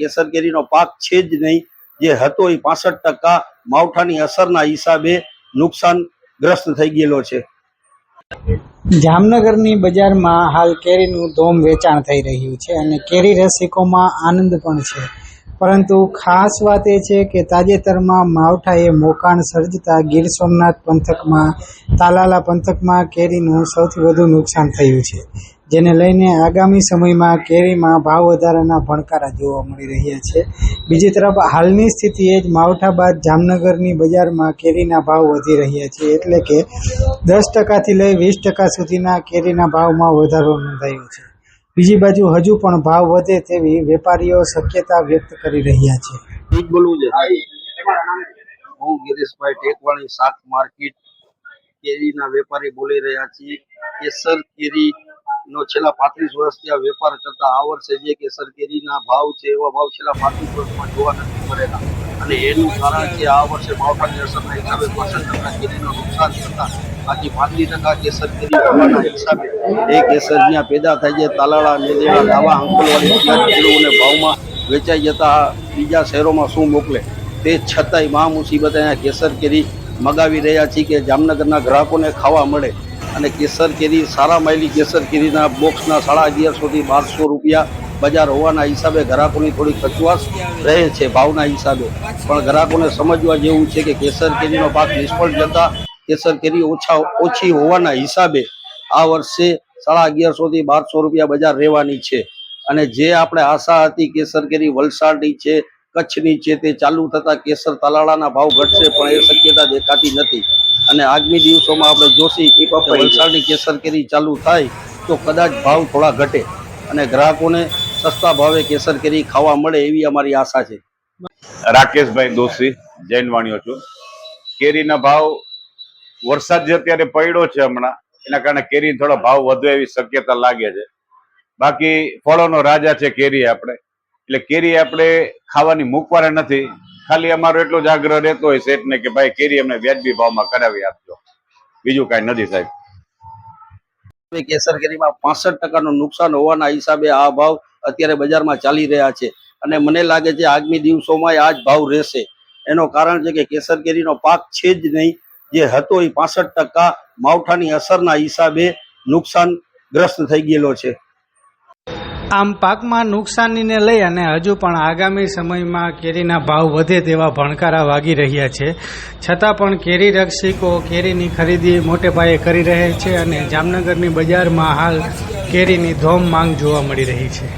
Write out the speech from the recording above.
કેસર કેરીનો પાક છે જ નહીં. જે હતો એ 65% માવઠાની અસરના હિસાબે નુકસાનગ્રસ્ત થઈ ગયેલો છે. જામનગરની બજારમાં હાલ કેરીનું ધોમ વેચાણ થઈ રહ્યું છે અને કેરી રસિકોમાં આનંદ પણ છે. પરંતુ ખાસ વાત એ છે કે તાજેતરમાં માવઠાએ મોકાણ સર્જતા ગીર સોમનાથ પંથકમાં તાલાલા પંથકમાં કેરીનું સૌથી વધુ નુકસાન થયું છે, જેને લઈને આગામી સમયમાં કેરીમાં ભાવ વધારાના ભણકારા જોવા મળી રહ્યા છે. બીજી તરફ હાલની સ્થિતિએ જ માવઠા બાદ જામનગરની બજારમાં કેરીના ભાવ વધી રહ્યા છે, એટલે કે 10%થી લઈ 20% સુધીના કેરીના ભાવમાં વધારો નોંધાયો છે. બીજી બાજુ હજુ પણ ભાવ વધે તેવી વેપારીઓ શક્યતા વ્યક્ત કરી રહ્યા છે. હું ગિરીશભાઈ ટેકવાણી શાક માર્કેટ કેરીના વેપારી બોલી રહ્યા છીએ. કેસર કેરી નો છેલ્લા 35 વર્ષથી આ વેપાર કરતા આ વર્ષે જે કેસર કેરીના ભાવ છે એવા ભાવ છેલ્લા 35 વર્ષમાં જોવા નથી મળેલા અને એનું કારણ છે આ વર્ષે માવઠાની અસરના હિસાબે 65% કેરીનું નુકસાન થતા બાકી 35% કેસર કેરી હોવાના હિસાબે એ કેસર જ્યાં પેદા થાય છે તાલાળા, નેદેડા, દાવા, અંકોલવાડી કિલોને ભાવમાં વેચાઈ જતા બીજા શહેરોમાં શું મોકલે તે છતાંય મહા મુસીબત અહીંયા કેસર કેરી મગાવી રહ્યા છીએ કે જામનગરના ગ્રાહકોને ખાવા મળે. અને કેસર કેરી સારા માયલી કેસર કેરીના બોક્સના 1150 થી 1200 રૂપિયા બજાર હોવાના હિસાબે ગ્રાહકોની થોડી કચવાશ રહે છે ભાવના હિસાબે. પણ ગ્રાહકોને સમજવા જેવું છે કે કેસર કેરીનો પાક નિષ્ફળ જતા કેસર કેરી ઓછી હોવાના હિસાબે આ વર્ષે 1150 થી 1200 રૂપિયા બજાર રહેવાની છે. અને જે આપણે આશા હતી કેસર કેરી વલસાડની છે, કચ્છની છે, તે ચાલુ થતા કેસર તાલાળાના ભાવ ઘટશે, પણ એ શક્યતા દેખાતી નથી. અને આગામી દિવસોમાં આપણે જોશી કે વલસાડની કેસર કેરી ચાલુ થાય તો કદાચ ભાવ થોડા ઘટે અને ગ્રાહકોને સસ્તા ભાવે કેસર કેરી ખાવા મળે એવી અમારી આશા છે. રાકેશભાઈ દોશી, જૈન વાણીઓ છું. કેરીના ભાવ વરસાદ જે અત્યારે પડ્યો છે હમણાં એના કારણે કેરી થોડો ભાવ વધુ એવી શક્યતા લાગે છે. બાકી ફળોનો રાજા છે કેરી આપણે, એટલે કેરી આપણે ખાવાની મૂકવાના નથી. ખાલી અમારો એટલો જ આગ્રહ રહેતો હોય શેઠને કે ભાઈ કેરી અમને વ્યાજબી ભાવમાં કરાવી આપજો, બીજું કાંઈ નથી સાહેબ. કેસર કેરીમાં 65% નુકસાન હોવાના હિસાબે આ ભાવ અત્યારે બજારમાં ચાલી રહ્યા છે અને મને લાગે છે આગામી દિવસોમાં આ જ ભાવ રહેશે. એનો કારણ છે કે કેસર કેરીનો પાક છે જ નહીં. જે હતો એ 65% માવઠાની અસરના હિસાબે નુકસાનગ્રસ્ત થઈ ગયેલો છે. આમ પાકમાં નુકસાનીને લઈ અને હજુ પણ આગામી સમયમાં કેરીના ભાવ વધે તેવા ભણકારા વાગી રહ્યા છે. છતાં પણ કેરી રસિકો કેરીની ખરીદી મોટે પાયે કરી રહ્યા છે અને જામનગરની બજારમાં હાલ કેરીની ધોમ માંગ જોવા મળી રહી છે.